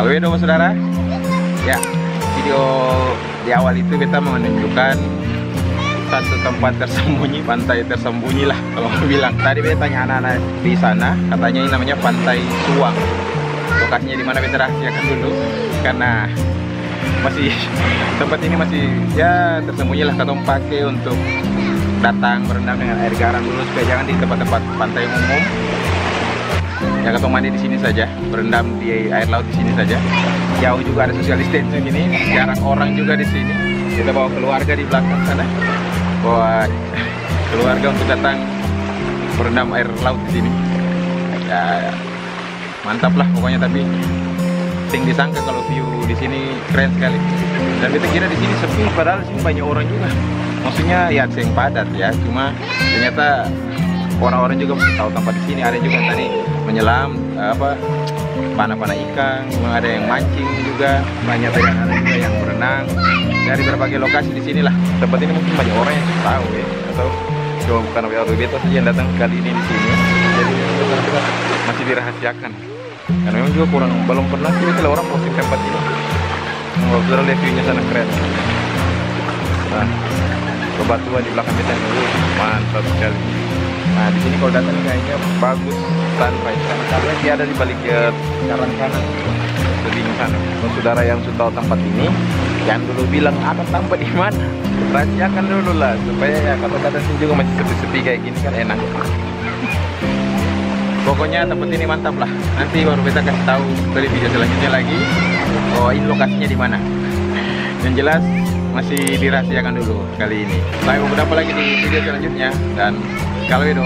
Kalau itu saudara, ya video di awal itu kita menunjukkan satu tempat tersembunyi, pantai tersembunyi lah kalau mau bilang. Tadi beta tanya anak-anak di sana, katanya ini namanya Pantai Suang. Lokasinya di mana beta rahasiakan dulu, karena masih tempat ini masih ya tersembunyi lah, katong pakai untuk datang berendam dengan air garam dulu supaya jangan di tempat-tempat pantai umum. Ya katong mandi di sini saja, berendam di air laut di sini saja. Jauh juga ada social distancing ini, jarang orang juga di sini. Kita bawa keluarga di belakang sana, bawa keluarga untuk datang berendam air laut di sini. Ya mantap lah pokoknya, tapi ting disangka kalau view di sini keren sekali. Dan kita kira di sini sepi, padahal di sini banyak orang juga. Maksudnya ya sing padat ya, cuma ternyata orang-orang juga tahu tempat di sini. Ada juga yang tadi menyelam panah-panah ikan, ada yang mancing juga, banyak anak-anak juga yang berenang dari berbagai lokasi di sinilah. Tempat ini mungkin banyak orang yang tahu ya, atau cuma bukan beta saja yang datang kali ini di sini. Jadi masih dirahasiakan. Karena memang juga belum pernah sih kalau orang posting tempat ini. Kalau sudah lihat view-nya sana keren. Nah, bebatuan di belakang kita dulu, mantap sekali. Nah di sini kalau datang kayaknya bagus sunrise, karena dia ada di balik karang kanan, lebih sana. Kalau saudara yang sudah tahu tempat ini, jangan dulu bilang akan tampak di mana. Rahasiakan dulu lah, supaya ya kalau datang sini juga masih sepi-sepi kayak gini kan enak. Pokoknya tempat ini mantap lah. Nanti baru kita kasih tahu dari video selanjutnya lagi. Oh ini lokasinya di mana. Yang jelas masih dirahasiakan dulu kali ini. Sampai berjumpa lagi di video selanjutnya, dan kalau itu